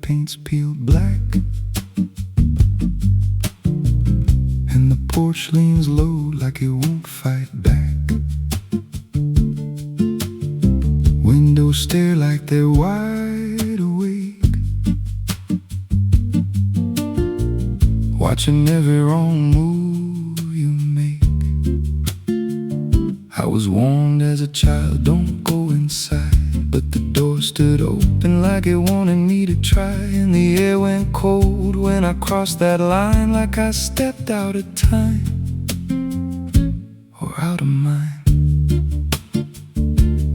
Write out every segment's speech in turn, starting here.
paint's peeled black, and the porch leans low like it won't fight back. Windows stare like they're wide awake, watching every wrong move you make. I was warned as a child, don't go inside, but the door stood open like it wanted me to try. And the air went cold when I crossed that line, like I stepped out of time or out of mind.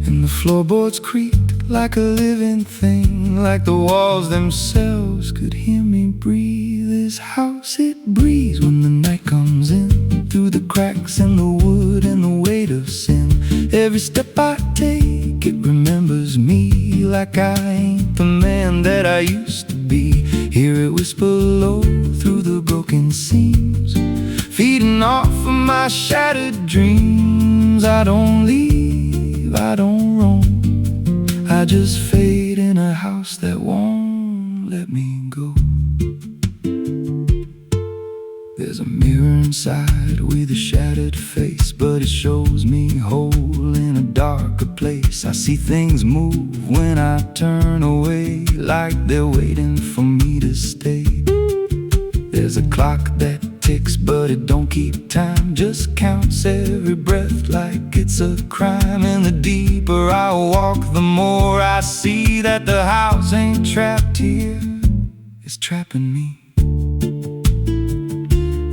And the floorboards creaked like a living thing, like the walls themselves could hear me breathe. This house, it breathes when the night comes in, through the cracks in the wood and the weight of sin. Every step I take, it remembers me, like I ain't the man that I used to be. Hear it whisper low through the broken seams, feeding off of my shattered dreams. I don't leave, I don't roam, I just fade in a house that won't let me go. There's a mirror inside with a shattered face, but it shows me whole in a darker place. I see things move when I turn away, like they're waiting for me to stay. There's a clock that ticks, but it don't keep time, just counts every breath like it's a crime. And the deeper I walk, the more I see that the house ain't trapped here, it's trapping me.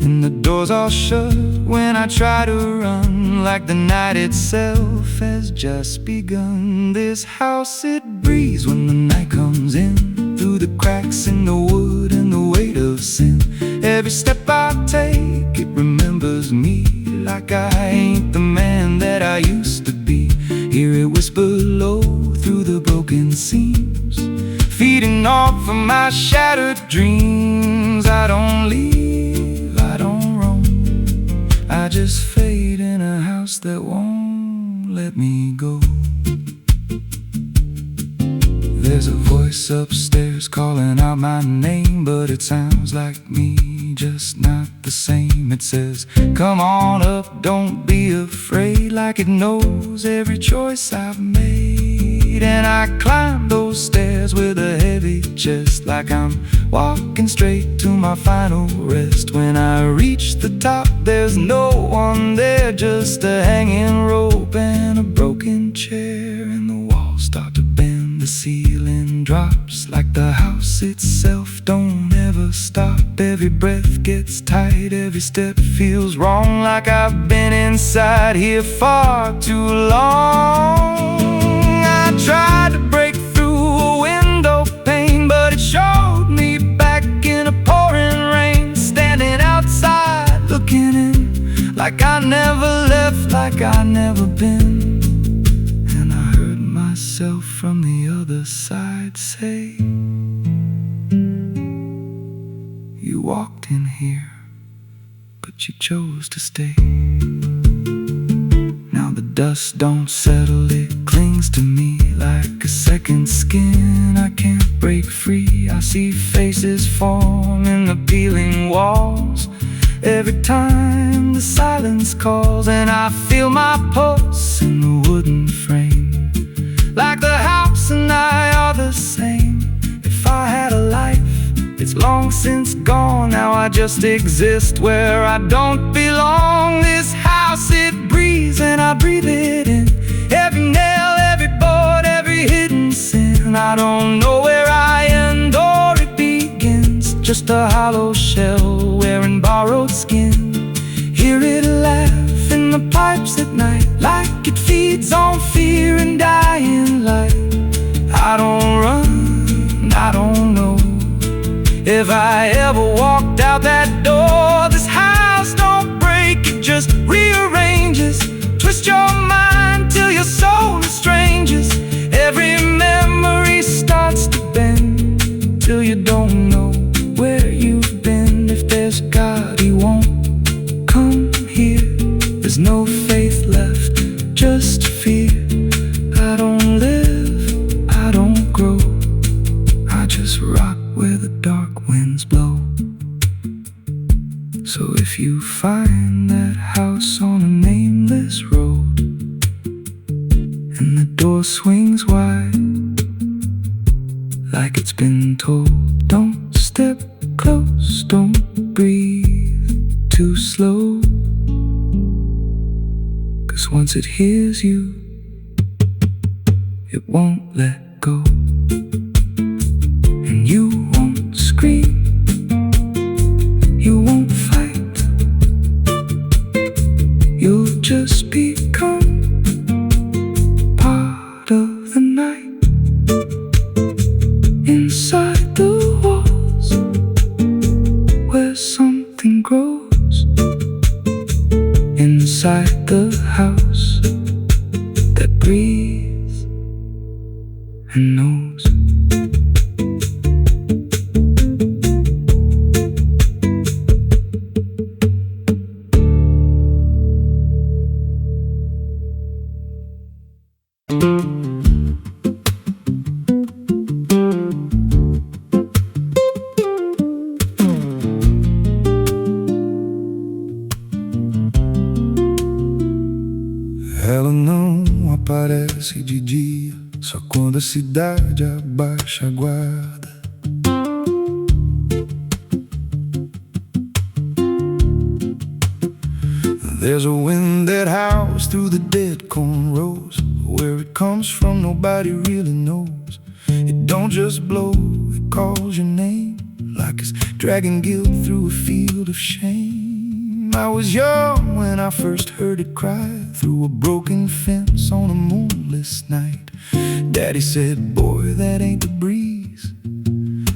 And the doors all shut when I try to run, like the night itself has just begun. This house, it breathes when the night comes in, through the cracks in the wood and the weight of sin. Every step I take, it remembers me, like I ain't the man that I used to be. Hear it whisper low through the broken seams, feeding off of my shattered dreams. I don't leave, I don't roam, I just fade in a house that won't let me go. There's a voice upstairs calling out my name, but it sounds like me, just not the same. It says, come on up, don't be afraid, like it knows every choice I've made. And I climb those stairs with a heavy chest, like I'm walking straight to my final rest. When I reach the top, there's no one there, just a hanging rope and a broken chair. And the walls start to bend, the ceiling drops, like the house itself don't ever stop. Every breath gets tight, every step feels wrong, like I've been inside here far too long. I tried to break through a window pane, but it showed me back in a pouring rain, standing outside looking in, like I never left, like I never been. And I heard myself from the other side say, you walked in here, but you chose to stay. Now the dust don't settle, it clings to me like a second skin. I can't break free, I see faces form in the peeling walls every time the silence calls. And I feel my pulse in the wooden frame, like the house and I are the same. If I had a life, it's long since gone. Now I just exist where I don't belong. This house, it breathes and I breathe it in, every nail, every board, every hidden sin. I don't know where I end or it begins, just a hollow shell wearing borrowed skin. Hear it laugh in the pipes at night, like it feeds on fear and dying light. I don't run, I don't know if I ever walked out that door. This house don't break, it just rearranges, twist your mind till your soul estranges. Every memory starts to bend, till you don't know where you've been. If there's God, He won't come here. There's no faith left, just fear. I don't live, I don't grow, I just rot where the dark winds blow. So if you find that house on a nameless road, and the door swings wide like it's been told, don't step close, don't breathe too slow, 'cause once it hears you, it won't let go. And you won't scream, you won't fight, you'll just become part of the night. Inside the walls where something grows, inside the house that breathes and knows. Ela não aparece de dia, só quando a cidade abaixa a guarda. There's a wind that howls through the dead corn rows. Where it comes from nobody really knows. It don't just blow, it calls your name, like it's dragging guilt through a field of shame. I was young when I first heard it cry through a broken fence on a moonless night. Daddy said, boy, that ain't the breeze,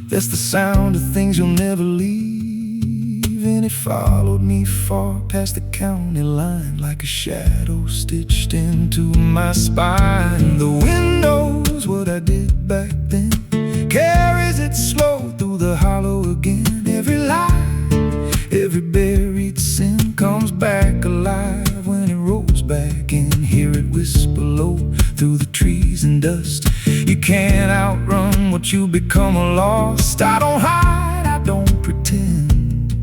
that's the sound of things you'll never leave. And it followed me far past the county line, like a shadow stitched into my spine. The wind knows what I did back then, carries it slow through the hollow again. Every lie, every buried sin comes back alive when it rolls back in. Hear it whisper low through the trees and dust. You can't outrun what you become lost. I don't hide, I don't pretend,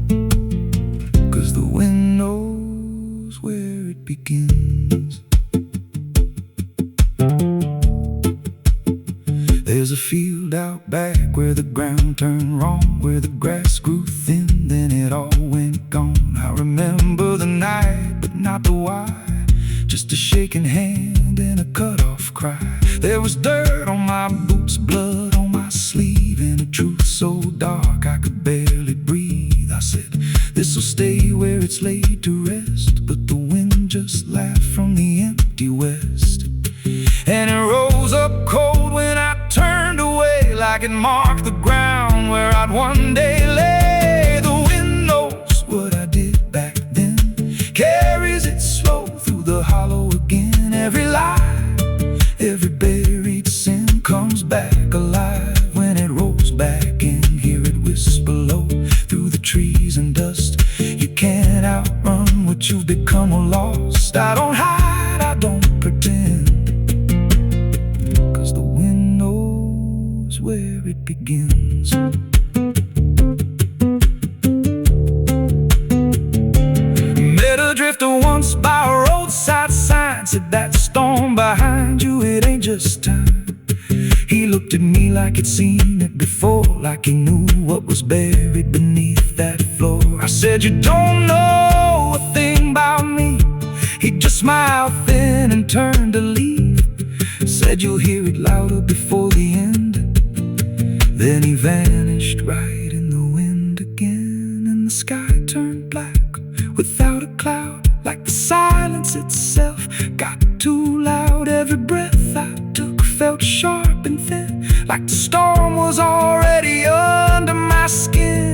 'cause the wind knows where it begins. There's a field out back where the ground turned wrong, where the grass grew thin, then it all went gone. I remember the night, but not the why, just a shaking hand and a cut-off cry. There was dirt on my boots, blood on my sleeve, and a truth so dark I could barely breathe. I said, this'll stay where it's laid to rest, but the wind just laughed from the empty west. And it rose up cold when I turned away, like it marked the ground where I'd one day lay. The wind knows what I did back then, carries it slow through the hollow again. Every lie, every buried sin comes back alive when it rolls back in. Hear it whisper low through the trees and dust. You can't outrun what you've become or lost. I don't hide, I don't pretend, 'cause the wind knows where it begins. Met a drifter once by a roadside sign, said that storm behind you, it ain't just time. He looked at me like he'd seen it before, like he knew what was buried beneath that floor. I said, you don't know a thing about me. He just smiled thin and turned to leave. Said, you'll hear it louder before the end. Then he vanished right in the wind again, and the sky turned black without a cloud, like the silence itself got too loud. Every breath I took felt sharp and thin, like the storm was already under my skin.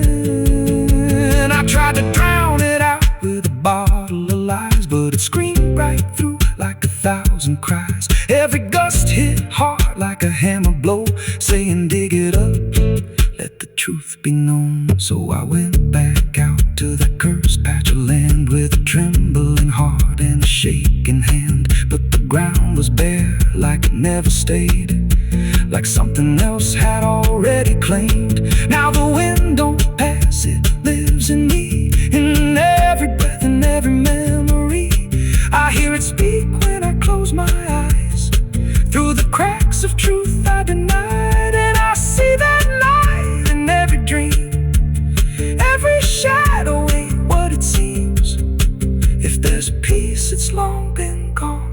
I tried to drown it out with a bottle of lies, but it screamed right through like 1,000 cries. Every gust hit hard like a hammer blow, saying dig it up, let the truth be known. So I went back out to that cursed patch of land with a trembling heart and a shaking hand. But the ground was bare like it never stayed. like something else had already claimed. Now the wind don't pass, it lives in me, in every breath and every memory. I hear it speak when I close my eyes. Through the cracks of truth I denied, and I see that light in every dream. Every shadow ain't what it seems. If there's peace, it's long been gone.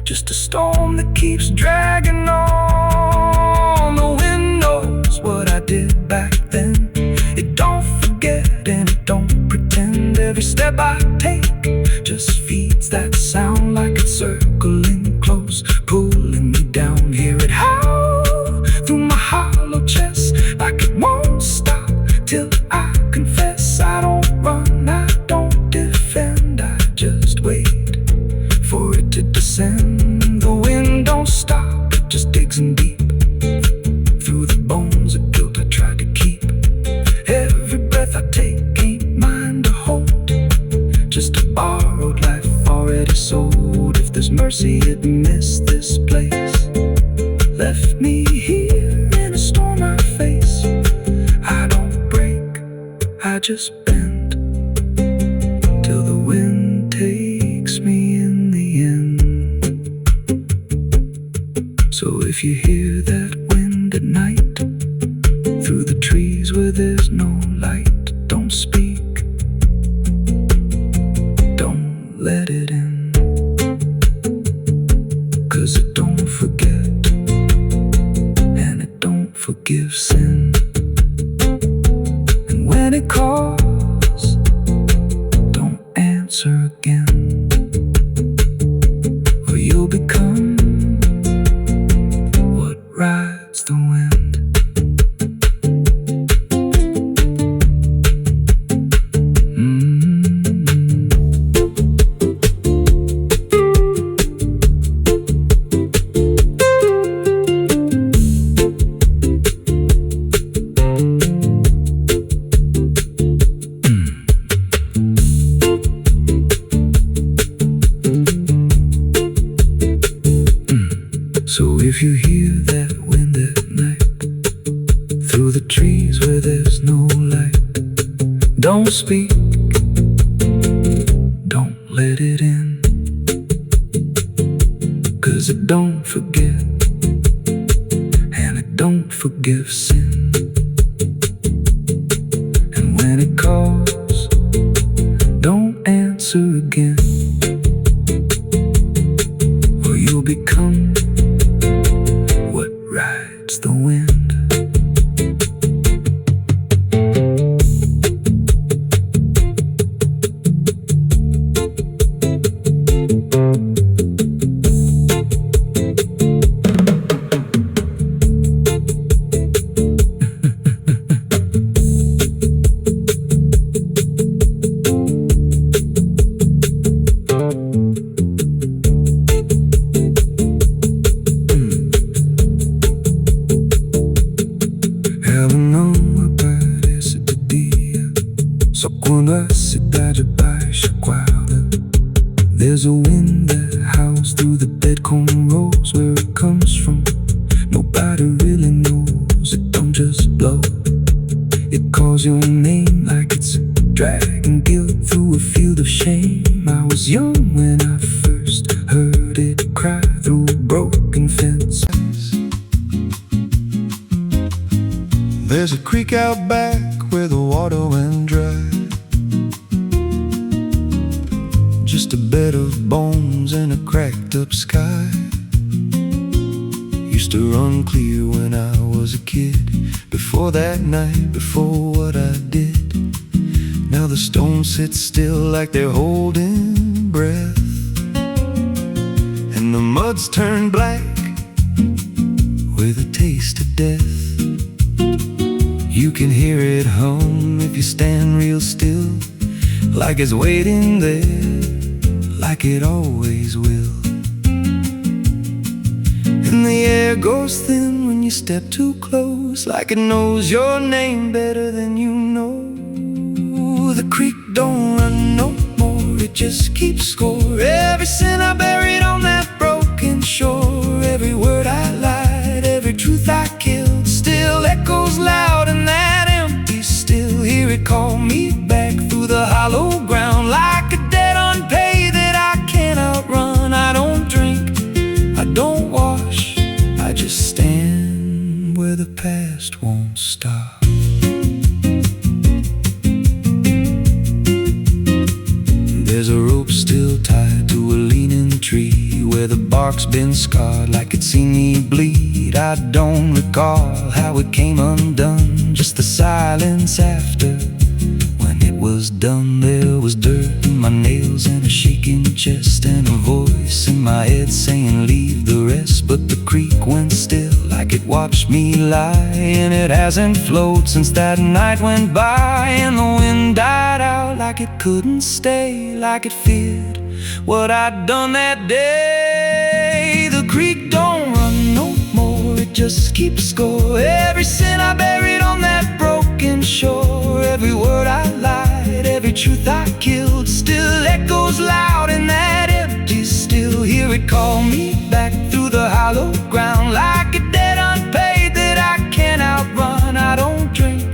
Just a storm that keeps dragging on. The wind knows what I did back then. It don't forget and it don't pretend. Every step I take just feeds that sound, like it's circling close, pulling me down. Hear it howl through my hollow chest, like it won't stop till I confess. I don't run, I don't defend, I just wait for it to descend. The wind don't stop, it just digs in deep through the bones of guilt I tried to keep. Every breath I take ain't mine to hold, just a borrowed life already sold. If there's mercy, it missed this place, left me here in a storm I face. I don't break, I just bend till the wind takes me in the end. So if you hear that wind at night, through the trees where there's no light, don't speak, don't let it in, 'cause it don't forget and it don't forgive sin. And when it calls, don't answer again, or you'll become what rides the wind. So if you hear that wind at night, through the trees where there's no light, don't speak, don't let it in, 'cause it don't forget and it don't forgive sin. And when it calls, don't answer again, or you'll become what rides the wind. Quando a cidade baixa guarda, there's a wind that howls through the dead corn rows. Where it comes from, nobody really knows. It don't just blow, it calls your name like it's dragging guilt through a field of shame. I was young when I first heard it cry through broken fences. There's a creek out back where the water went dry, just a bed of bones and a cracked up sky. Used to run clear when I was a kid, before that night, before what I did. Now the stones sit still like they're holding breath, and the mud's turned black with a taste of death. You can hear it hum if you stand real still, like it's waiting there, like it always will. And the air goes thin when you step too close, like it knows your name better than you know. The creek don't run no more, it just keeps score. Every sin I buried on that broken shore, every word I lied, every There's a rope still tied to a leaning tree, where the bark's been scarred like it's seen me bleed. I don't recall how it came undone, just the silence after. When it was done, there was dirt in my nails and a shaking chest, and a voice in my head saying leave the rest. But the creek went still like it watched me lie, and it hasn't flowed since that night went by. And the wind died out like it couldn't stay, like it feared what I'd done that day. The creek don't run no more, it just keeps score. Every sin I buried on that broken shore, every word I lied, every truth I killed, still echoes loud in that empty still. Hear it call me back through the hollow ground, like a debt unpaid that I can't outrun. I don't drink,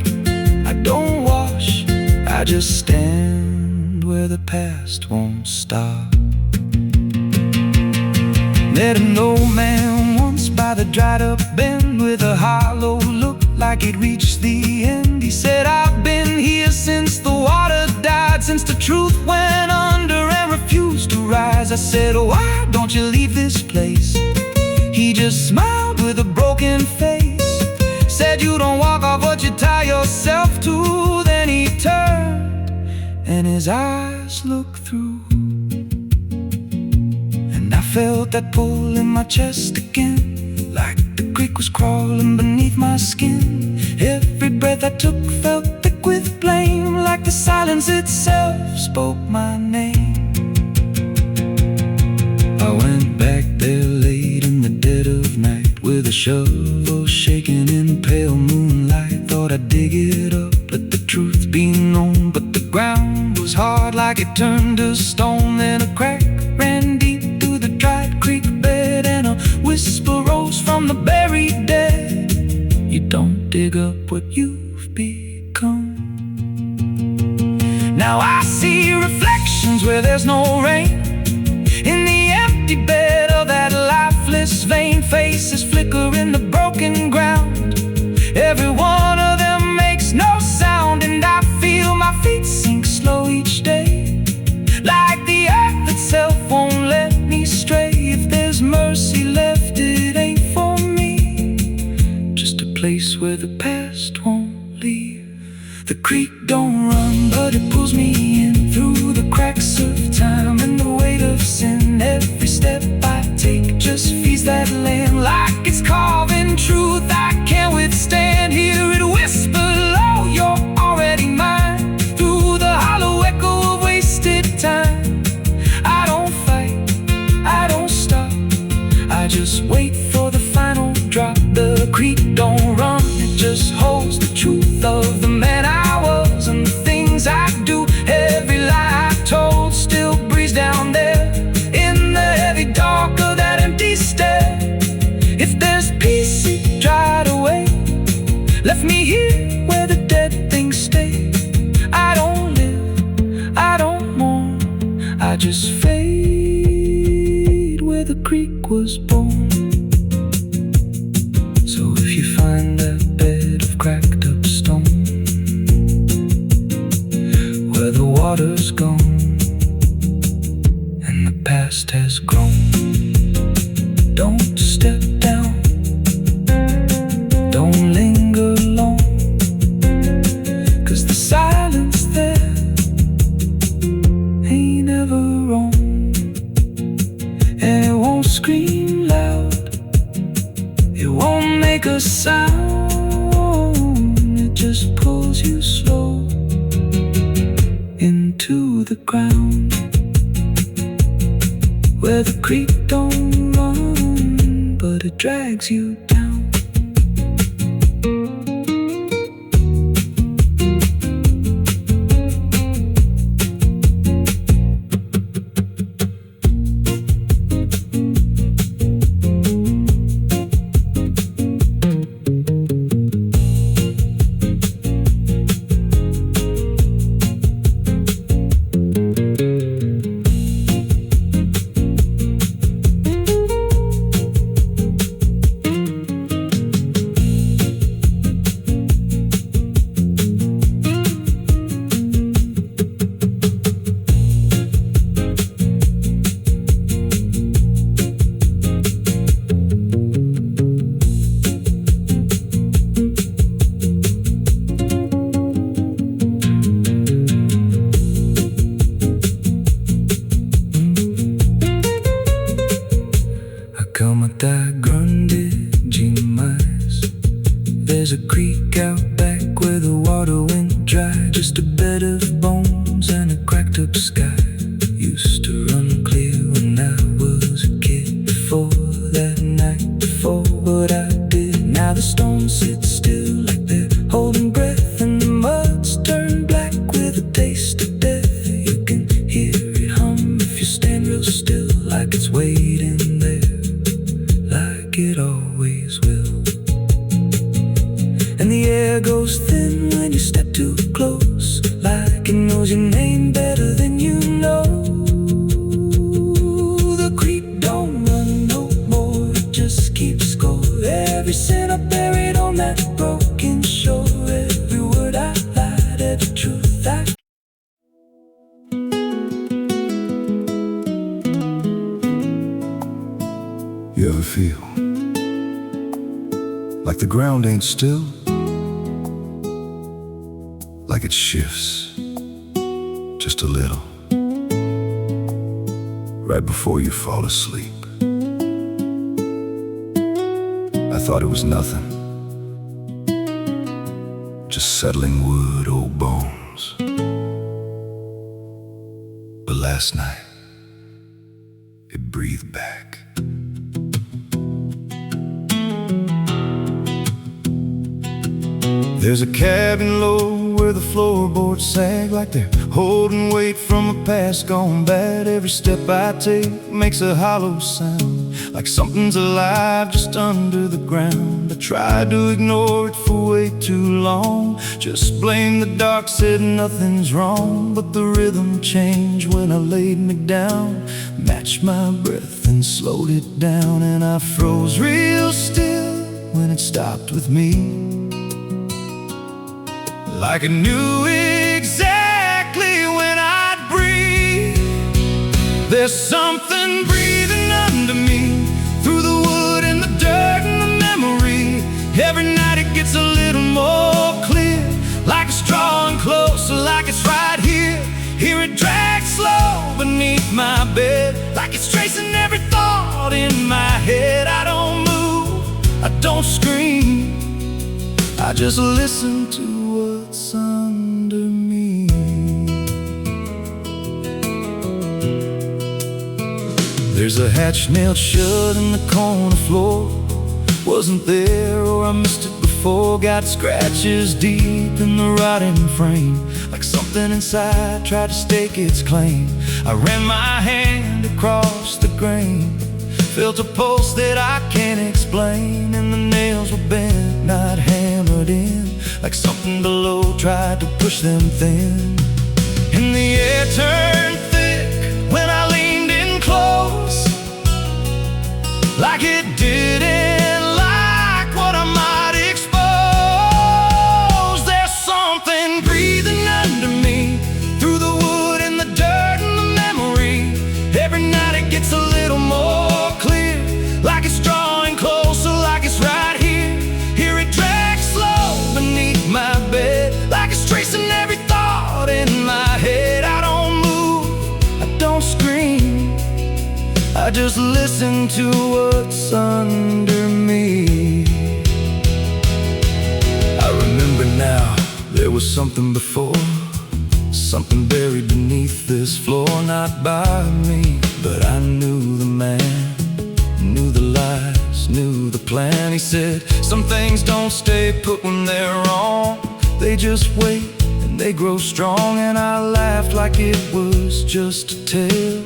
I don't wash, I just stand where the past won't stop. Met an old man once by the dried up bend, with a hollow look like it reached the end. He said, I've been here since the water died, since the truth went under and refused to rise. I said, why don't you leave this place? He just smiled with a broken face, said, you don't walk off what you tie yourself to. Then he turned and his eyes looked through, and I felt that pull in my chest again, like the creek was crawling beneath my skin. Every breath I took felt thick with blame, like the silence itself spoke my name. I went back there late in the dead of night, with a shovel shaking in pale moonlight. Thought I'd dig it up, let the truth be known, but the ground was hard like it turned to stone. Then a crack ran deep through the dried creek bed, and a whisper rose from the buried dead. You don't dig up what you've become. Now I see reflections where there's no rain, in the empty bed of that lifeless vein. Faces flicker in the broken ground, every one of them makes no sound. And I feel my feet sink slow each day, like the earth itself won't let me stray. If there's mercy left, it ain't for me, just a place where the past won't leave. The creek don't run, but it pulls me in through the cracks of time and the weight of sin. Every step I take just feeds that land, like it's carving truth I can't withstand. Hear it whisper low, you're already mine, through the hollow echo of wasted time. I don't fight, I don't stop, I just wait for the final drop. The creek don't run, it just holds the truth of the man I was and the things I do. Every lie I told still breathes down there in the heavy dark of that empty stare. If there's peace, it dried away, left me here where the dead things stay. I don't live, I don't mourn, I just fade where the creek was born. So if you find that bed of cracked up stone, where the water's gone and the past has grown, don't step down, don't linger long, 'cause the silence there ain't ever wrong. And it won't scream loud, it won't make a sound, it just pulls you slow into the ground, where the creek don't run, but it drags you down. dry, just a bed of bones and a cracked up sky. Used to run clear when I was a kid, before that night before what I did. Now the stones sit still like they're holding breath, and the mud's turned black with a taste of death. You can hear it hum if you stand real still, like it's waiting there, like it always will. And the air goes thin when you step too close, like it knows your name better than you know. The creek don't run no more, it just keeps score. Every sin I buried on that broken shore, every word I lied, every truth I... You ever feel like the ground ain't still? Like it shifts just a little right before you fall asleep. I thought it was nothing, just settling wood, old bones. But last night, it breathed back. There's a cabin low where the floorboards sag like they're holding weight from a past gone bad. Every step I take makes a hollow sound, like something's alive just under the ground. I tried to ignore it for way too long, just blamed the dark, said nothing's wrong. But the rhythm changed when I laid me down, matched my breath and slowed it down. And I froze real still when it stopped with me, like I knew exactly when I'd breathe. There's something breathing under me, through the wood and the dirt and the memory. Every night it gets a little more clear, like it's drawing closer, like it's right here. Hear it drag slow beneath my bed, like it's tracing every thought in my head. I don't move, I don't scream, I just listen to what's under me. There's a hatch nailed shut in the corner floor. Wasn't there, or I missed it before. Got scratches deep in the rotting frame, like something inside tried to stake its claim. I ran my hand across the grain, felt a pulse that I can't explain. And the nails were bent, not hammered in, like something below tried to push them thin. And the air turned thick when I leaned in close, like it didn't like what I might expose. There's something breathing under me, through the wood and the dirt and the memory. Every night it gets a little more clear, like it's drawing closer, like it's right here. Hear it drag slow beneath my bed, like it's tracing every thought in my head. I don't move, I don't scream, I just listen to what's under me. I remember now, there was something before, something buried beneath this floor. Not by me, but I knew the man, knew the lies, knew the plan. He said, some things don't stay put when they're wrong, they just wait and they grow strong. And I laughed like it was just a tale.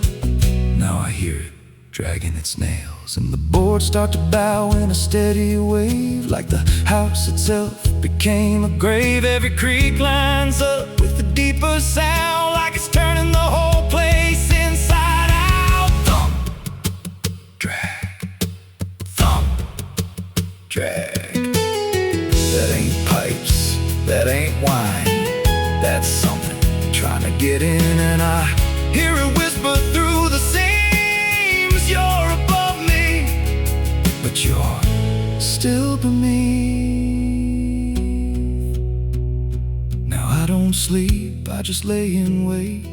Now I hear it dragging its nails, and the boards start to bow in a steady wave, like the house itself became a grave. Every creak lines up with a deeper sound, like it's turning the whole place inside out. Thump, drag, thump, drag. That ain't pipes, that ain't wine, that's something trying to get in. And I hear it whisper through the seams, you're above me, but you're still beneath. Now I don't sleep, I just lay in wait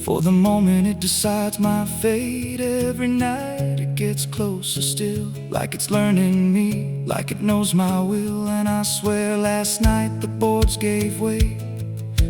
for the moment it decides my fate. Every night it gets closer still, like it's learning me, like it knows my will. And I swear last night the boards gave way,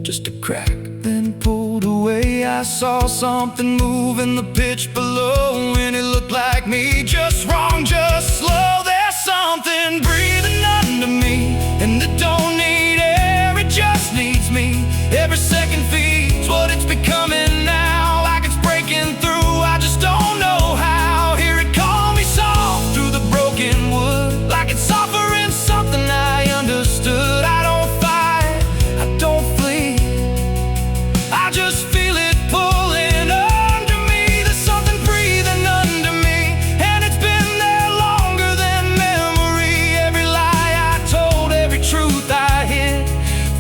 just a crack, then pulled away. I saw something move in the pitch below, and it looked like me. Just wrong, just slow. There's something breathing under me, and it don't need air, it just needs me. Every second feeds what it's becoming now, like it's breaking through. I just don't know how. Hear it call me soft through the broken wood, like it's offering something I understood. I don't fight, I don't flee, I just feel it pulling under me. There's something breathing under me, and it's been there longer than memory. Every lie I told, every truth I hid,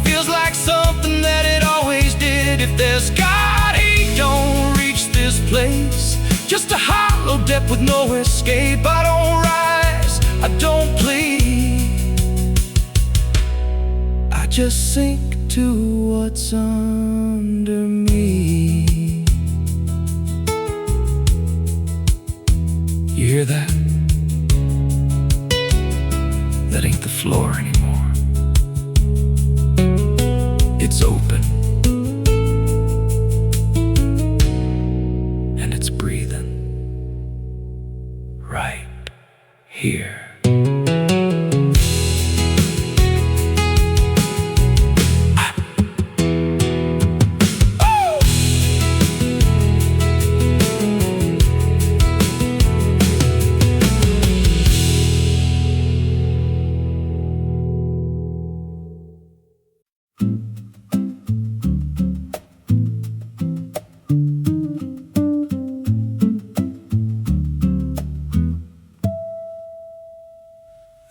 feels like something that it always did. If there's God, he don't reach this place, just a hollow depth with no escape. I don't rise, I don't plead, I just sink to what's under me. You hear that? That ain't the floor anymore. It's open, and it's breathing right here.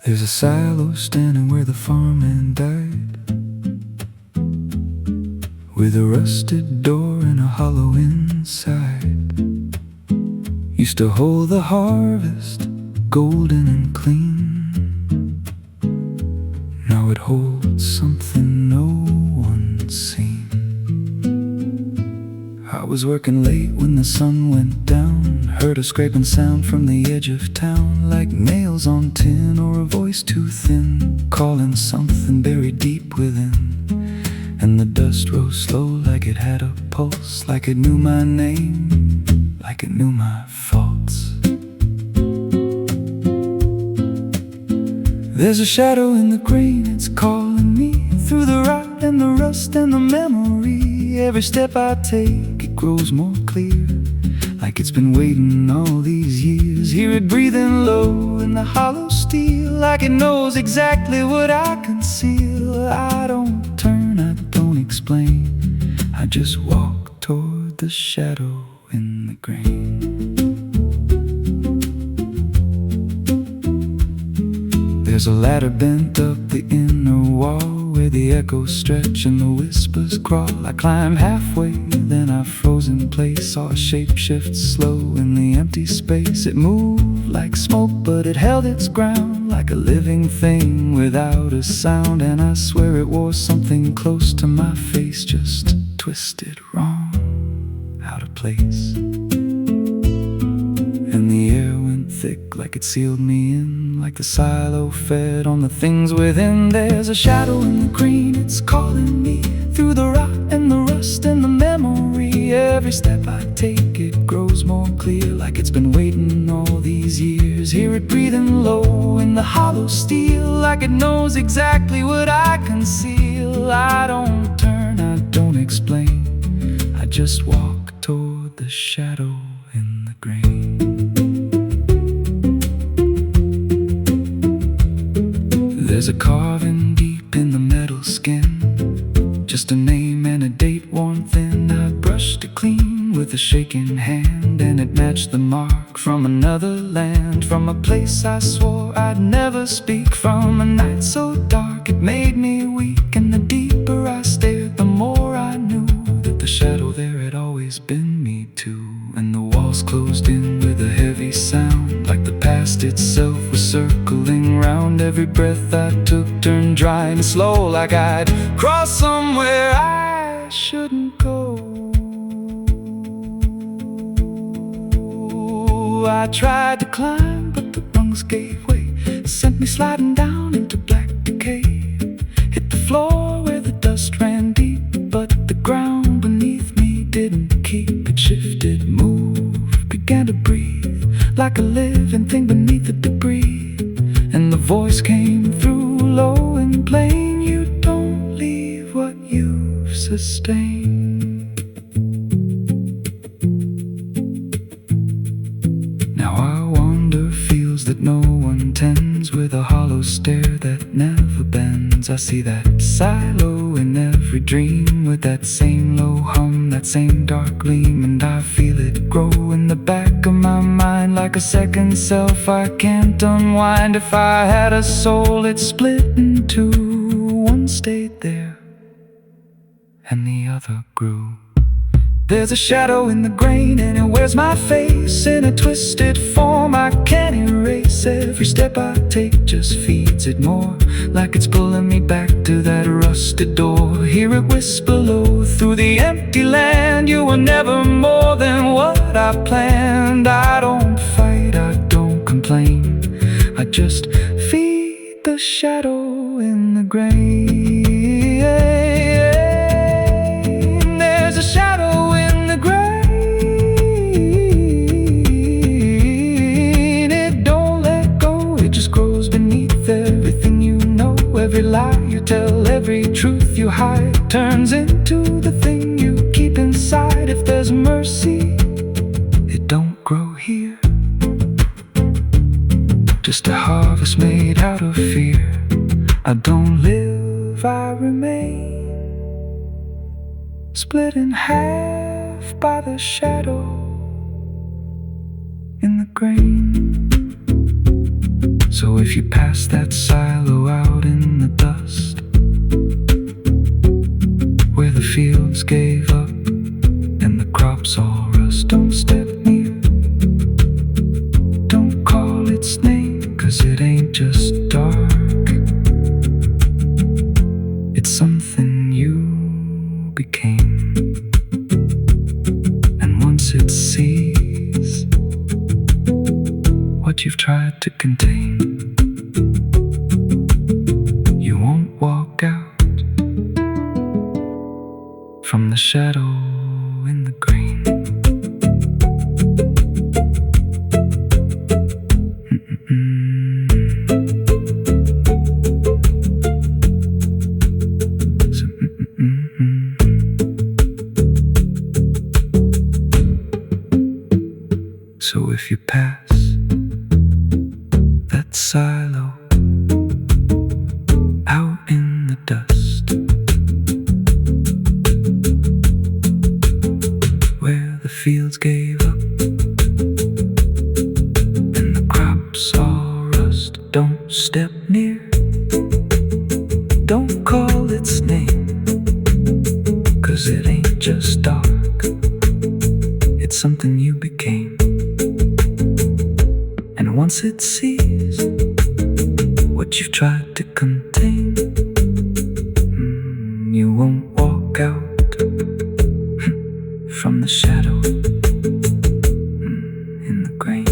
There's a silo standing where the farmhand died, with a rusted door and a hollow inside. Used to hold the harvest, golden and clean. Now it holds something no one's seen. I was working late when the sun went down, heard a scraping sound from the edge of town, like nails on tin or a voice too thin, calling something buried deep within. And the dust rose slow like it had a pulse, like it knew my name, like it knew my faults. There's a shadow in the grain, it's calling me through the rot and the rust and the memory. Every step I take, it grows more clear, like it's been waiting all these years. Hear it breathing low in the hollow steel, like it knows exactly what I conceal. I don't turn, I don't explain, I just walk toward the shadow in the grain. There's a ladder bent up the inner wall, where the echoes stretch and the whispers crawl. I climb halfway, then I froze in place, saw a shape shift slow in the empty space. It moved like smoke, but it held its ground, like a living thing without a sound. And I swear it wore something close to my face, just twisted wrong, out of place. And the air went thick, like it sealed me in, like the silo fed on the things within. There's a shadow in the green, it's calling me through the rot and the rust and the memory. Every step I take, it grows more clear, like it's been waiting all these years. Hear it breathing low in the hollow steel, like it knows exactly what I conceal. I don't turn, I don't explain, I just walk toward the shadow in the grain. There's a carving deep in the metal skin, just a name and a date worn thin. I brushed it clean with a shaking hand, and it matched the mark from another land, from a place I swore I'd never speak, from a night so dark it made me weak. And the deeper I stared, the more I knew that the shadow there had always been me too. And the walls closed in with a heavy sound, like the past itself was circling round. Every breath I took turned dry and slow, like I'd crossed somewhere I shouldn't go. I tried to climb, but the rungs gave way, sent me sliding down into black decay. Hit the floor where the dust ran deep, but like a living thing beneath the debris. And the voice came through low and plain, you don't leave what you've sustained. Now I wander fields that no one tends, with a hollow stare that never bends. I see that silo in every dream, with that same low hum, that same dark gleam. And I feel it grow in the back of my mind like a second self I can't unwind. If I had a soul, it split in two. One stayed there and the other grew. There's a shadow in the grain, and it wears my face in a twisted form I can't erase. Every step I take just feeds it more, like it's pulling me back to that rusted door. Hear it whisper low through the empty land, you were never more than what I planned. I don't fight, I don't complain, I just feed the shadow in the grain. There's a shadow in the grain, it don't let go, it just grows beneath everything you know. Every lie you tell, every truth you hide, turns into the thing you keep inside. If there's mercy, it don't grow here, just a harvest made out of fear. I don't live, I remain, split in half by the shadow in the grain. So if you pass that silo out in the dust, where the fields gave up and the crops all rust, don't step near, don't call its name, 'cause it ain't just dark, it's something you became. And once it sees what you've tried to contain, you won't walk out from the shadow in the grain. So if you pass that silo out in the dust, where the fields gave up and the crops all rust, don't step near, don't call its name, 'cause it ain't just dark, it's something you became. And once it sees what you've tried to contain, you won't walk out from the shadow in the grain.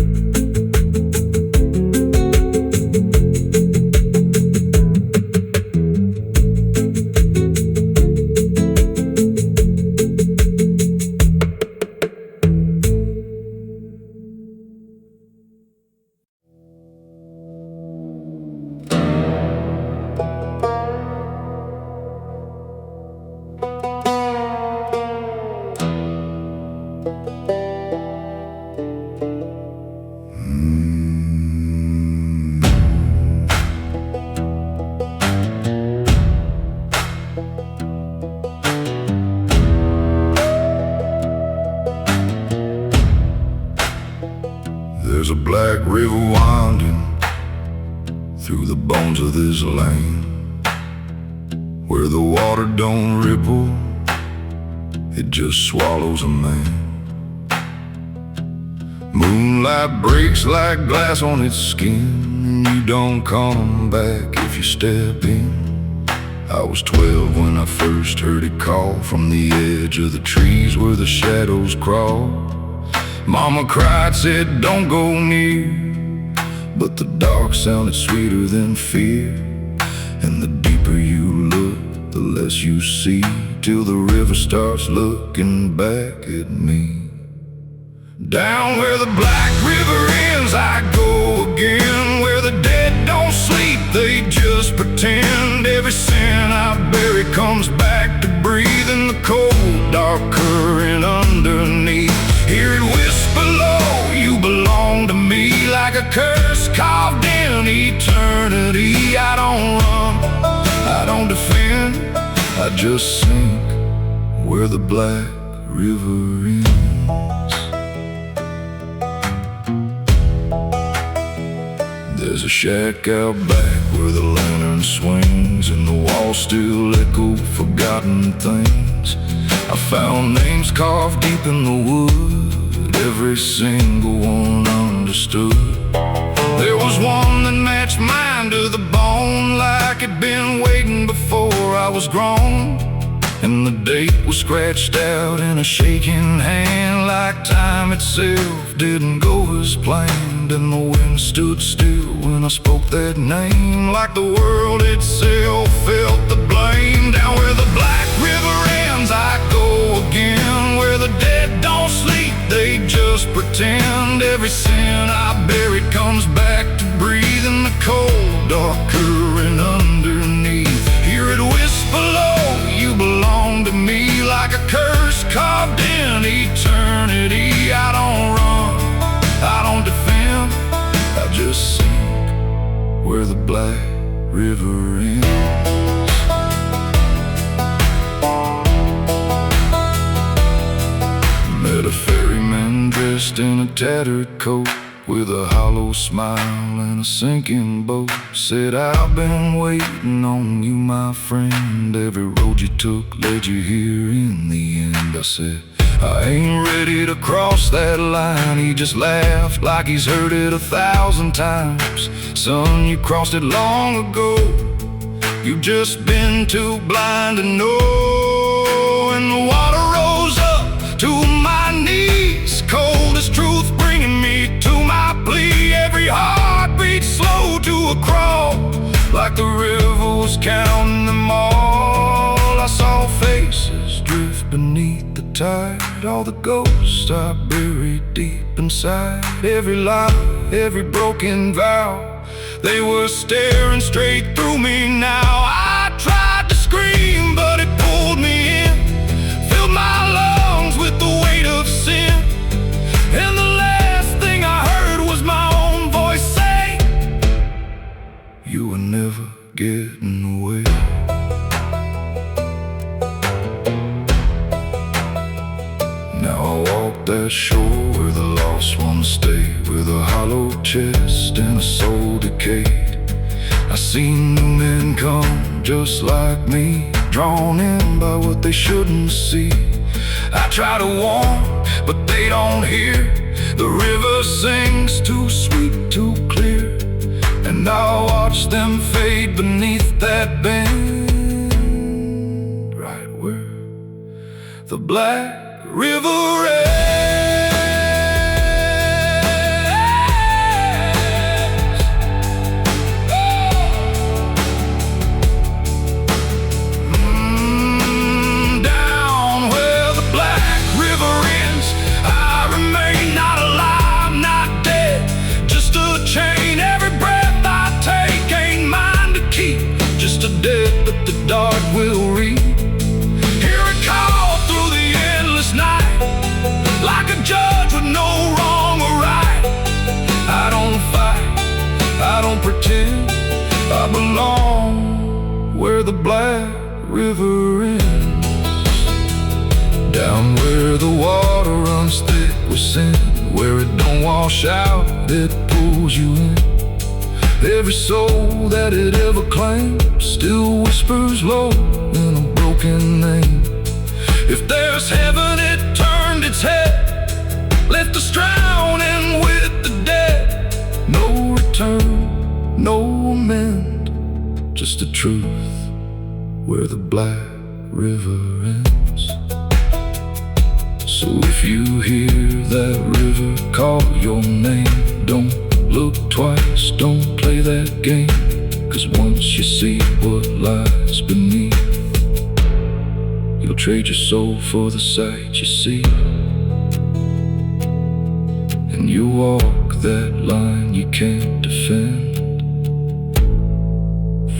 There's a black river winding through the bones of this land, where the water don't ripple, it just swallows a man. Moonlight breaks like glass on its skin, and you don't come back if you step in. I was 12 when I first heard it call from the edge of the trees where the shadows crawl. Mama cried, said don't go near, but the dark sounded sweeter than fear. And the deeper you look, the less you see, till the river starts looking back at me. Down where the Black River ends, I go again. Where the dead don't sleep, they just pretend. Every sin I bury comes back to breathe in the cold, dark current underneath. Hear it whisper low, you belong to me, like a curse carved in eternity. I don't run, I don't defend, I just sink where the Black River ends. There's a shack out back where the lantern swings, and the walls still echo forgotten things. I found names carved deep in the wood, every single one understood. There was one that matched mine to the bone, like it'd been waiting before I was grown. And the date was scratched out in a shaking hand, like time itself didn't go as planned. And the wind stood still when I spoke that name, like the world itself felt the blame. Down where the Black River ends, I go again. Where the dead don't sleep, they just pretend. Every sin I buried comes back to breathe in the cold, dark current underneath. Hear it whisper low, you belong to me, like a curse carved in eternity. I don't run, I don't defend, I just sink where the Black River ends. Met a ferryman dressed in a tattered coat, with a hollow smile and a sinking boat. Said, I've been waiting on you, my friend. Every road you took led you here in the end. I said, I ain't ready to cross that line. He just laughed like he's heard it 1,000 times. Son, you crossed it long ago. You've just been too blind to know. And the water rose up to my knees, cold as truth bringing me to my plea. Every heartbeat slow to a crawl, like the river was counting them all. I saw faces drift beneath the tide, all the ghosts I buried deep inside. Every lie, every broken vow, they were staring straight through me now. I tried to scream, but it pulled me in, filled my lungs with the weight of sin. And the last thing I heard was my own voice say, you were never getting away. Now I walk that shore where the lost ones stay, with a hollow chest and a soul decayed. I seen new men come just like me, drawn in by what they shouldn't see. I try to warn, but they don't hear. The river sings too sweet, too clear, and I watch them fade beneath that bend, right where the Black River ends. Down where the Black River ends, I remain not alive, not dead, just a chain. Every breath I take ain't mine to keep, just a debt that the dark will reap. Hear it call through the endless night, like a judge with no wrong or right. I don't fight, I don't pretend, I belong where the Black River ends. Down where the water runs thick with sin, where it don't wash out, it pulls you in. Every soul that it ever claimed still whispers low in a broken name. If there's heaven, it turned its head, left us drowning with the dead. No return, no amend, just the truth where the Black River ends. So if you hear that river call your name, don't look twice, don't play that game, 'cause once you see what lies beneath, you'll trade your soul for the sight you see. and you walk that line you can't defend,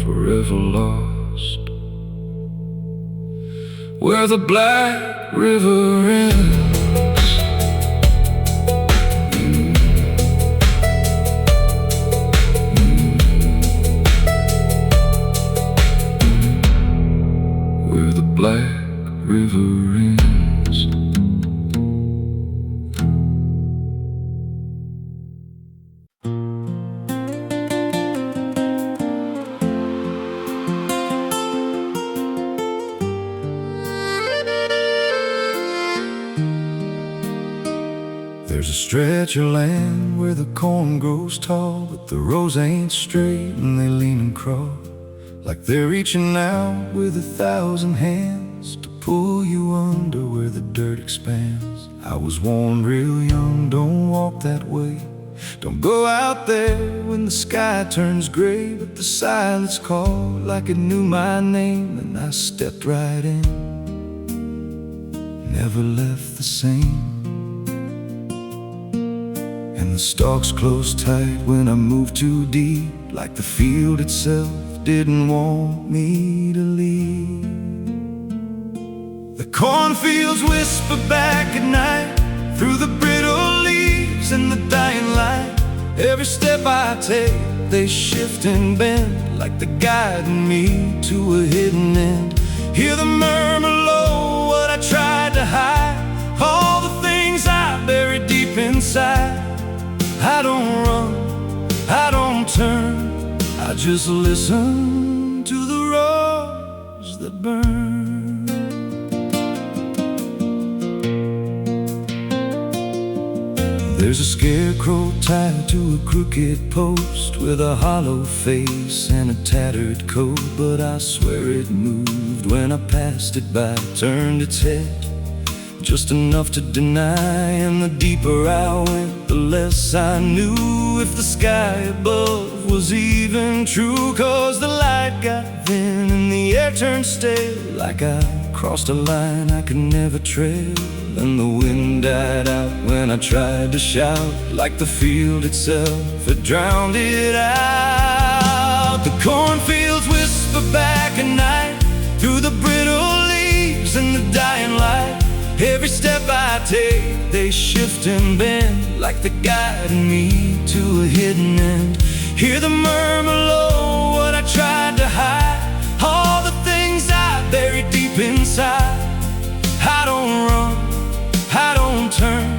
forever lost where the Black River ends. Where the Black River ends. There's a stretch of land where the corn grows tall, but the rows ain't straight and they lean and crawl, like they're reaching out with 1,000 hands to pull you under where the dirt expands. I was warned real young, don't walk that way, don't go out there when the sky turns gray. But the silence called like it knew my name, and I stepped right in, never left the same. And the stalks closed tight when I moved too deep, like the field itself didn't want me to leave. The cornfields whisper back at night through the brittle leaves and the dying light. Every step I take, they shift and bend, like they're guiding me to a hidden end. Hear the murmur low, what I tried to hide, all the things I buried deep inside. I don't run, I don't turn, I just listen to the roars that burn. There's a scarecrow tied to a crooked post with a hollow face and a tattered coat, but I swear it moved when I passed it by, turned its head just enough to deny. And the deeper I went, the less I knew if the sky above was even true. 'Cause the light got thin and the air turned stale, like I crossed a line I could never trail. And the wind died out when I tried to shout, like the field itself had drowned it out. The cornfields whisper back at night through the brittle leaves and the dying light. Every step I take, they shift and bend, like they're guiding me to a hidden end. Hear the murmur low, what I tried to hide, all the things I buried deep inside. I don't run, I don't turn,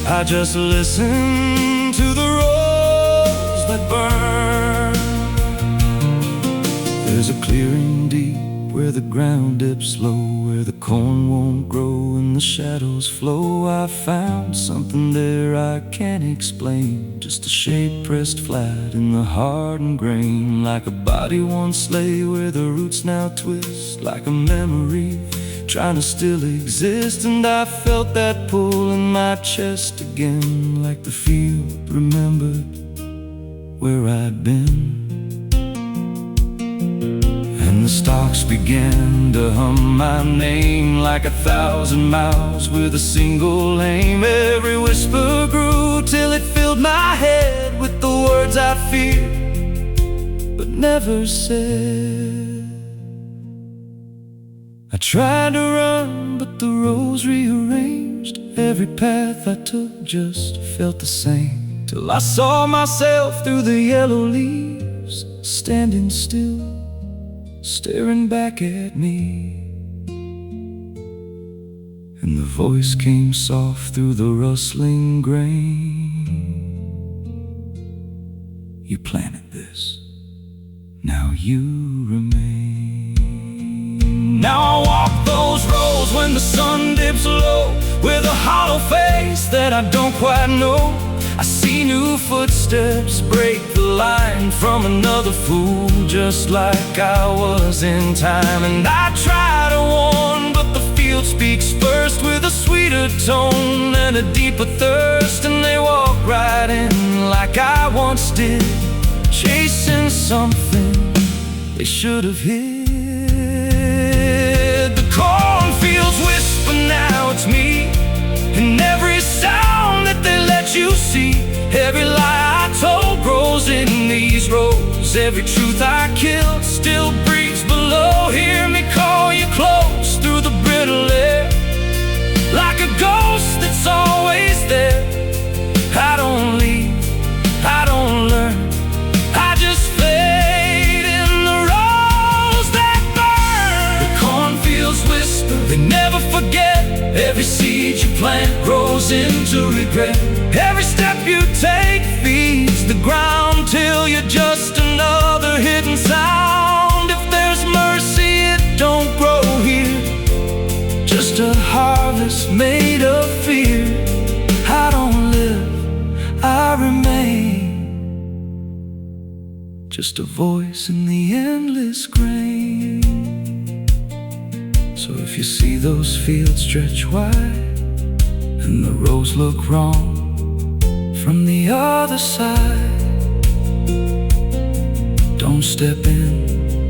I just listen to the roars that burn. There's a clearing deep where the ground dips low, where the corn won't grow and the shadows flow. I found something there I can't explain, just a shape pressed flat in the hardened grain, like a body once lay where the roots now twist, like a memory trying to still exist. And I felt that pull in my chest again, like the field remembered where I'd been. And the stalks began to hum my name, like 1,000 miles with a single aim. Every whisper grew till it filled my head with the words I feared but never said. I tried to run, but the roads rearranged. Every path I took just felt the same, till I saw myself through the yellow leaves, standing still, staring back at me. And the voice came soft through the rustling grain. You planted this, now you remain. Now I walk those roads when the sun dips low, with a hollow face that I don't quite know. I see new footsteps break the line from another fool, just like I was in time. And I try to warn, but the field speaks first, with a sweeter tone and a deeper thirst. And they walk right in like I once did, chasing something they should have hid. The cornfields whisper, now it's me, and every sound that they let you see. every truth I killed still breathes below. Hear me call you close through the brittle air, like a ghost that's always there. I don't leave, I don't learn, I just fade in the rows that burn. The cornfields whisper, they never forget. Every seed you plant grows into regret. Every step you take feeds the ground till you're just another hidden sound. If there's mercy, it don't grow here, just a harvest made of fear. I don't live, I remain, just a voice in the endless grain. So if you see those fields stretch wide and the roads look wrong from the other side, don't step in,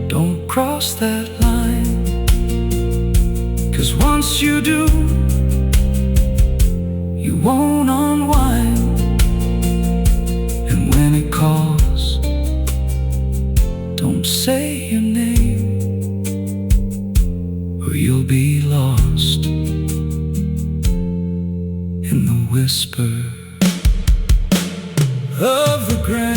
don't cross that line. 'Cause once you do, you won't unwind. And when it calls, don't say your name, or you'll be lost in the whisper of the grain.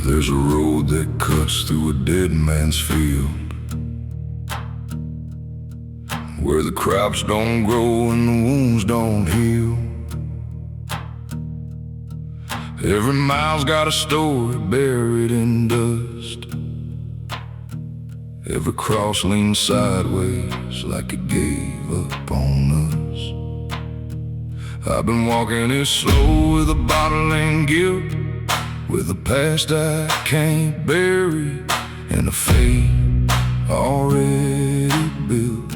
There's a road that cuts through a dead man's field, where the crops don't grow and the wounds don't heal. Every mile's got a story buried in dust. Every cross leans sideways like it gave up on us. I've been walking it slow with a bottle and guilt, with a past I can't bury and a fate already built.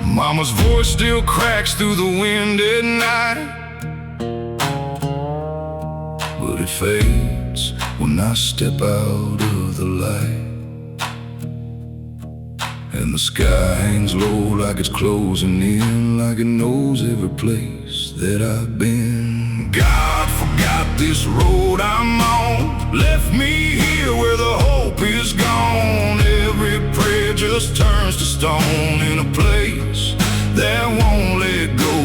Mama's voice still cracks through the wind at night, but it fades when I step out of the light. And the sky hangs low like it's closing in, like it knows every place that I've been. God forgot this road I'm on, left me here where the hope is gone. Every prayer just turns to stone in a place that won't let go.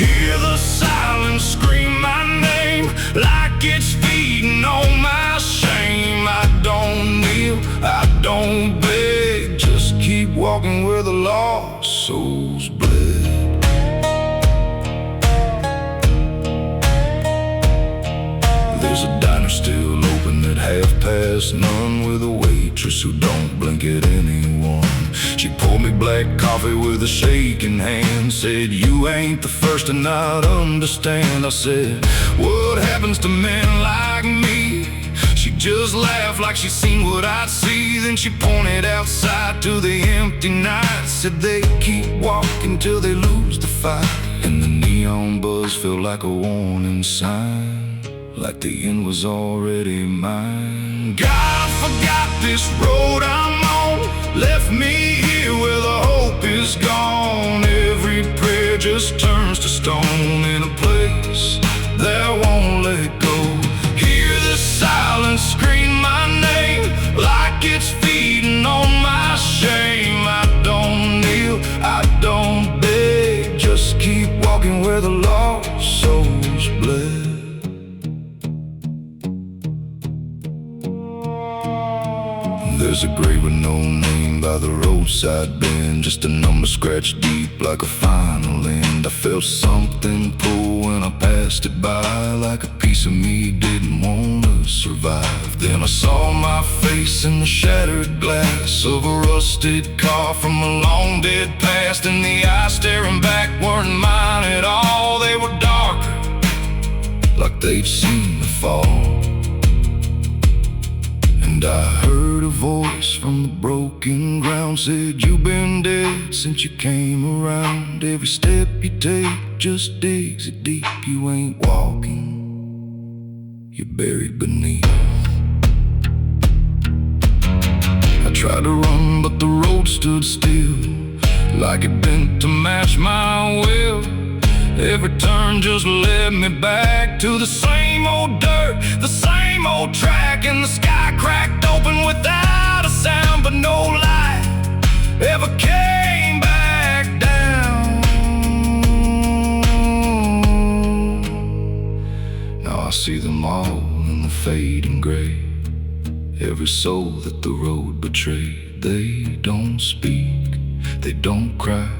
Hear the silence scream my name like it's feeding on my shame. I don't kneel, I don't beg, just keep walking where the lost souls bled. There's a diner still open at none, with a waitress who don't blink at anyone. She poured me black coffee with a shaking hand, said, "You ain't the first to not understand." I said, "What happens to men like me?" She just laughed like she seen what I'd see. Then she pointed outside to the empty night, said they keep walking till they lose the fight. And the neon buzz felt like a warning sign, like the end was already mine. God forgot this road I'm on, left me here where the hope is gone. Every prayer just turns to stone in a place that won't let go. Hear the silence scream my name like it's feeding on my shame. I don't kneel, I don't beg, just keep walking where the lost souls bled. There's a grave with no name by the roadside bend, just a number scratched deep like a final end. I Felt something pull when I passed it by, like a piece of me didn't wanna survive. Then I saw my face in the shattered glass of a rusted car from a long dead past, and the eyes staring back weren't mine at all. They were darker, like they'd seen the fall. And I heard a voice from the broken ground, said, "You've been dead since you came around. Every step you take just digs it deep. You ain't walking, you're buried beneath." I tried to run, but the road stood still, like it bent to match my will. Every turn just led me back to the same old dirt, the same old track, and the sky cracked open without a sound, but no light ever came back down. Now I see them all in the fading gray, every soul that the road betrayed. They don't speak, they don't cry,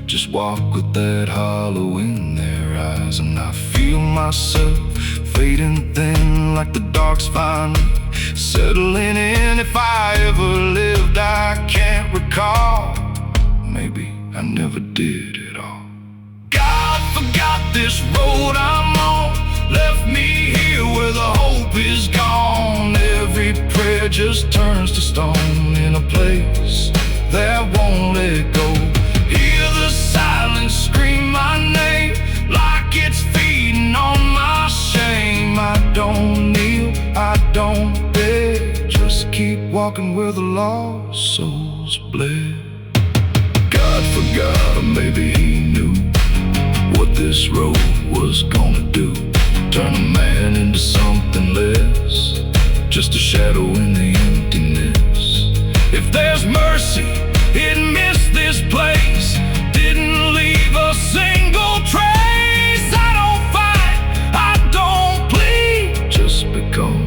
just walk with that hollow in their eyes. And I feel myself fading thin, like the dark's finally settling in. If I ever lived, I can't recall. Maybe I never did at all. God forgot this road I'm on, left me here where the hope is gone. Every prayer just turns to stone in a place that won't let go. Hear the silence scream my name, like it's feeding on my shame. I don't kneel, I don't beg, just keep walking where the lost souls bled. God forgot, or maybe he knew what this road was gonna do. Turn a man into something less, just a shadow in the emptiness. If there's mercy, it missed this place, didn't leave a single trace. I don't fight, I don't plead, just become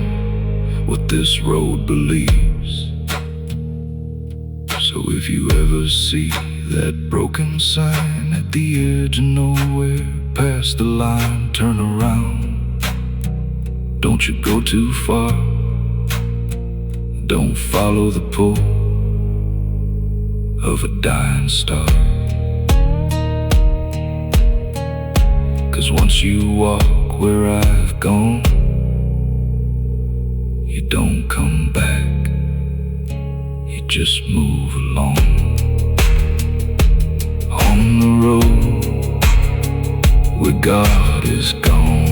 what this road believes. So if you ever see that broken sign at the edge of nowhere, past the line, turn around. Don't you go too far, don't follow the pull of a dying star. 'Cause once you walk where I've gone, you don't come back, you just move along. On the road where God is gone.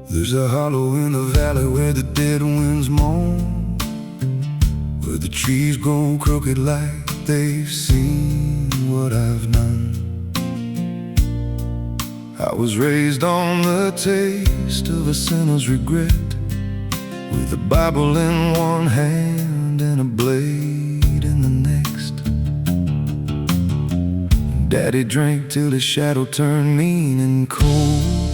There's a hollow in the valley where the dead winds moan, where the trees grow crooked like they've seen what I've done. I was raised on the taste of a sinner's regret, with a Bible in one hand and a blade in the next. Daddy drank till his shadow turned mean and cold.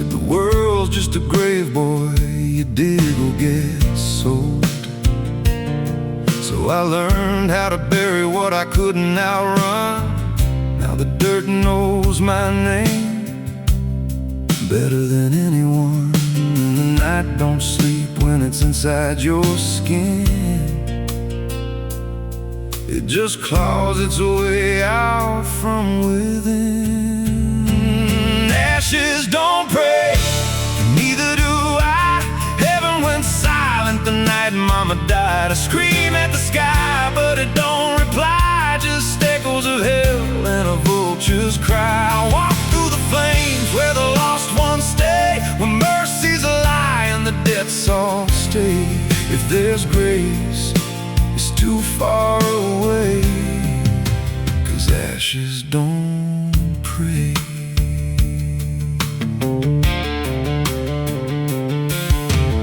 The world's just a grave, boy, you dig or get sold. So I learned how to bury what I couldn't outrun. Now the dirt knows my name better than anyone. And the night don't sleep when it's inside your skin. It just claws its way out from within. Ashes don't pray, neither do I. Heaven went silent the night Mama died. I scream at the sky, but it don't reply, just echoes of hell and a vulture's cry. I walk through the flames where the lost ones stay, where mercy's a lie and the debts all stay. If there's grace, it's too far away, 'cause ashes don't pray.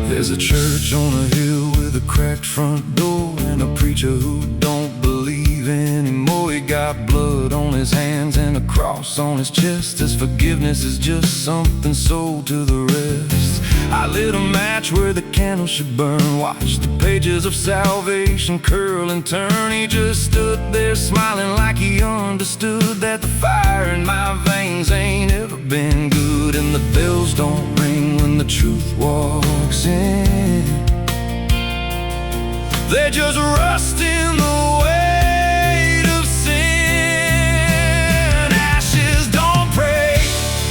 There's a church on a hill with a cracked front door, and a preacher who don't believe anymore. He got blood on his hands and a cross on his chest, as forgiveness is just something sold to the rest. I lit a match where the candle should burn, watched the pages of salvation curl and turn. He just stood there smiling like he understood that the fire in my veins ain't ever been good, and the bells don't ring when the truth walks in. They just rust in the weight of sin. Ashes don't pray,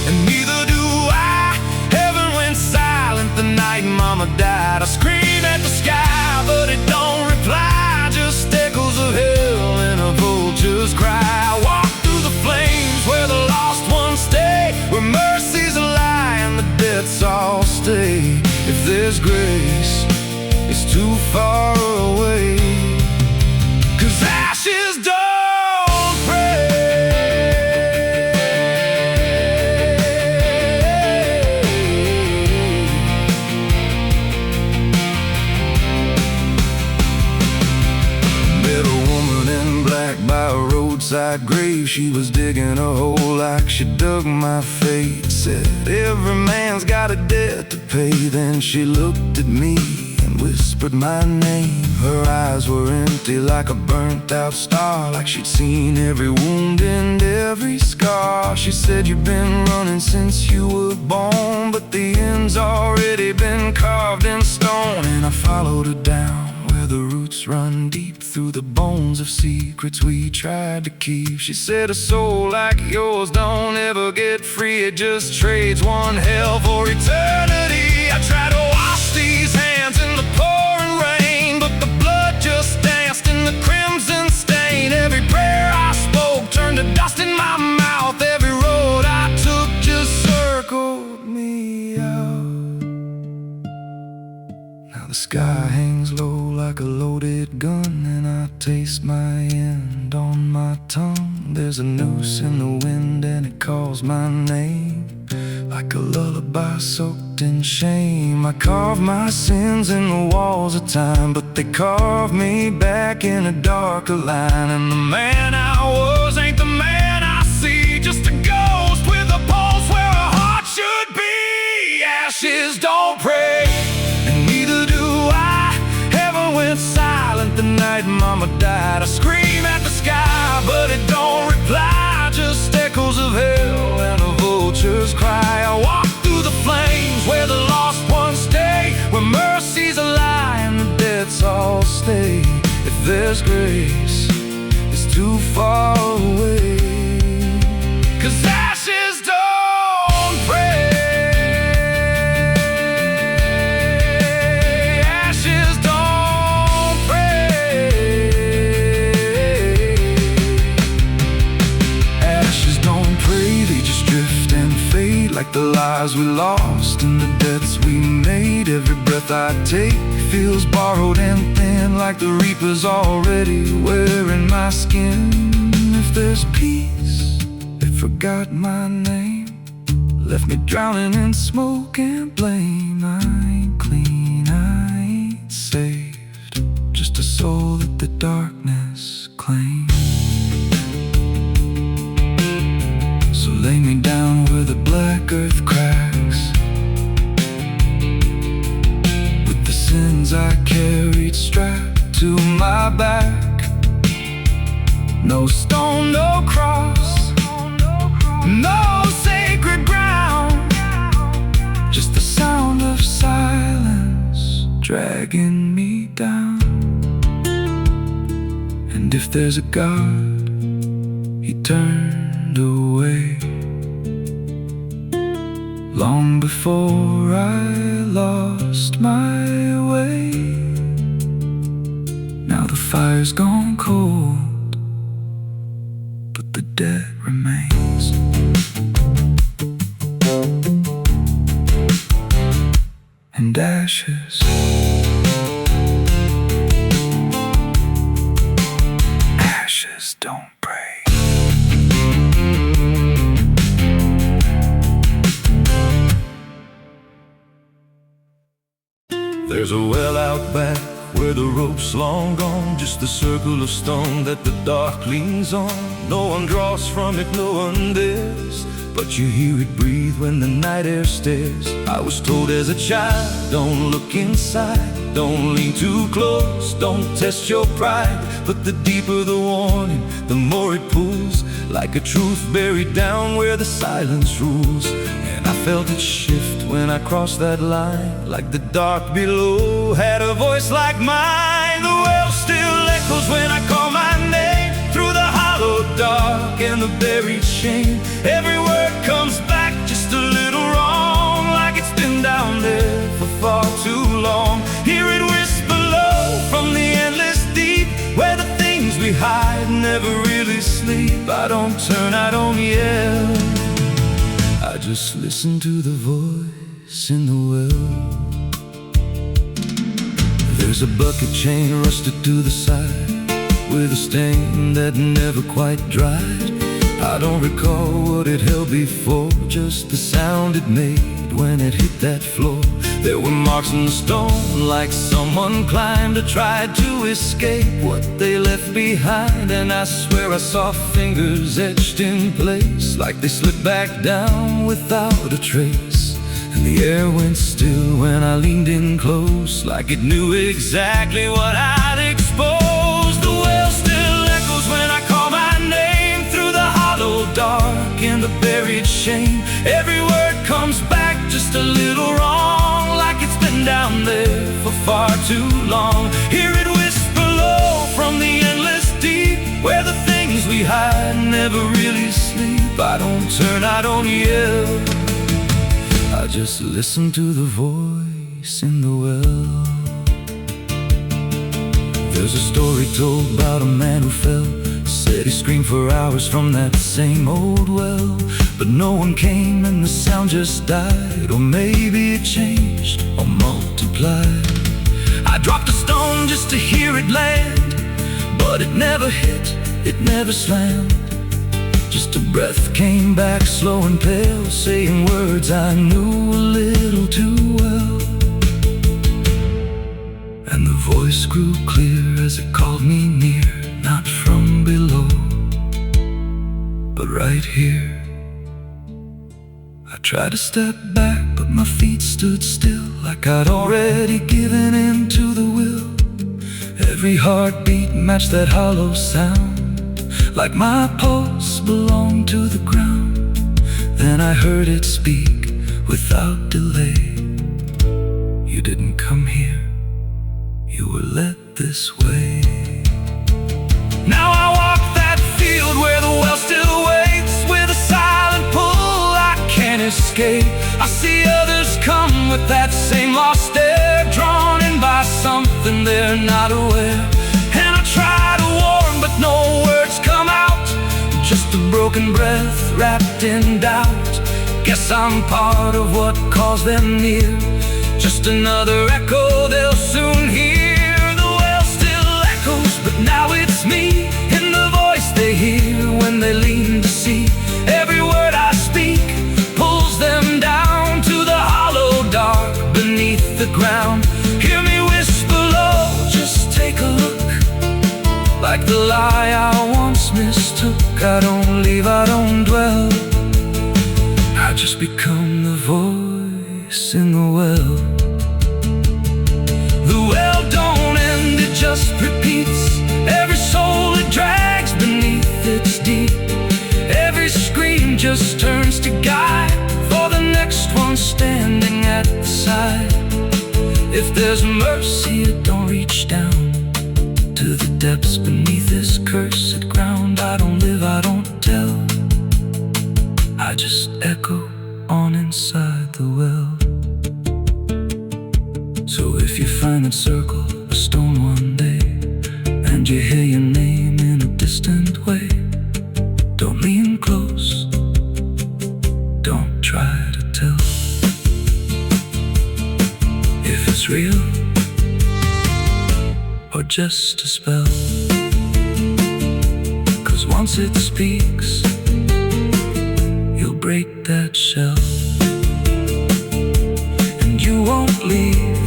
and neither do I. Heaven went silent the night Mama died. I scream at the sky, but it don't reply. Just echoes of hell and a vulture's cry. I walk through the flames where the lost ones stay, where mercy's a lie and the death's all stay. If there's grace, it's too far away, 'cause ashes don't pray. Met a woman in black by a roadside grave. She was digging a hole like she dug my fate. Said every man's got a debt to pay. Then she looked at me and whispered my name. Her eyes were empty like a burnt out star, like she'd seen every wound and every scar. She said, you've been running since you were born, but the end's already been carved in stone. And I followed her down where the roots run deep, through the bones of secrets we tried to keep. She said, a soul like yours don't ever get free. It just trades one hell for eternity. I tried to wash these hands in the pouring rain, but the blood just danced in the crimson stain. Every prayer I spoke turned to dust in my mouth. Every road I took just circled me out. Now the sky hangs low like a loaded gun, and I taste my end on my tongue. There's a noose in the wind and it calls my name, like a lullaby soaked in shame. I carve my sins in the walls of time, but they carve me back in a darker line. And the man I was ain't the man I see, just a ghost with a pulse where a heart should be. Ashes don't pray, and neither do I. Heaven went silent the night Mama died. I scream at the sky, but it don't reply. Just echoes of hell and a vulture's cry. I walk through the flames where the lost ones stay, where mercy's a lie and the dead's all stay. If there's grace, it's too far away, 'cause ashes don't pray. Ashes don't pray. Ashes don't pray, they just drift and fade, like the lives we lost and the debts we made. Every breath I take feels borrowed and thin, like the reaper's already wearing my skin. If there's peace, they forgot my name, left me drowning in smoke and blame. I ain't clean, I ain't saved, just a soul that the darkness claims. So lay me down where the black earth cracks, with the sins I carried strapped to my back. No stone, no cross, no sacred ground, just the sound of silence dragging me down. And if there's a God, He turned away long before I lost my way. Now the fire's gone cold, but the debt remains. And ashes, ashes don't pray. There's a well out back where the rope's long gone, just the circle of stone that the dark leans on. No one draws from it, no one dares, but you hear it breathe when the night air stares. I was told as a child, don't look inside, don't lean too close, don't test your pride. But the deeper the warning, the more it pulls, like a truth buried down where the silence rules. And I felt it shift when I crossed that line, like the dark below had a voice like mine. The well still echoes when I call my name, through the hollow dark and the buried shame. Every word comes back just a little wrong, like it's been down there for far too long. Hear it whisper low from the endless deep, where the things we hide never really sleep. I don't turn, I don't yell, I just listen to the voice in the well. There's a bucket chain rusted to the side, with a stain that never quite dried. I don't recall what it held before, just the sound it made when it hit that floor. There were marks in the stone, like someone climbed or tried to escape what they left behind. And I swear I saw fingers etched in place, like they slipped back down without a trace. And the air went still when I leaned in close, like it knew exactly what I'd exposed. The well still echoes when I call my name, through the hollow dark and the buried shame. Every word comes back just a little wrong, like it's been down there for far too long. Hear it whisper low from the endless deep, where the things we hide never really sleep. I don't turn, I don't yell, I just listen to the voice in the well. There's a story told about a man who fell, said he screamed for hours from that same old well, but no one came and the sound just died. Or maybe it changed or multiplied. I dropped a stone just to hear it land, but it never hit, it never slammed. Just a breath came back slow and pale, saying words I knew a little too well. And the voice grew clear as it called me near, not from below, but right here. I tried to step back, but my feet stood still, like I'd already given in to the will. Every heartbeat matched that hollow sound, like my pulse belonged to the ground. Then I heard it speak without delay. You didn't come here, you were led this way. Now I walk that field where the well still waits, with a silent pull I can't escape. I see others come with that same lost stare, drawn in by something they're not aware. And I try to warn, but no words come out, just a broken breath wrapped in doubt. Guess I'm part of what calls them near, just another echo they'll soon hear. The well still echoes, but now it's me, in the voice they hear when they lean to see. Every word I speak pulls them down to the hollow dark beneath the ground. Hear me whisper low, just take a look, like the lie I once mistook. I don't leave, I don't dwell, I just become the voice in the well. The well don't end, it just repeats. Every soul it drags beneath its deep. Every scream just turns to guide for the next one standing at the side. If there's mercy, it don't reach down to the depths beneath this cursed ground. I don't live, I don't tell, I just echo on inside the well. So if you find that circle, a stone one day, and you hear your name in a distant way, don't lean close, don't try to tell if it's real or just a spell. 'Cause once it speaks, you'll break that shell, and you won't leave,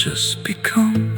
just become.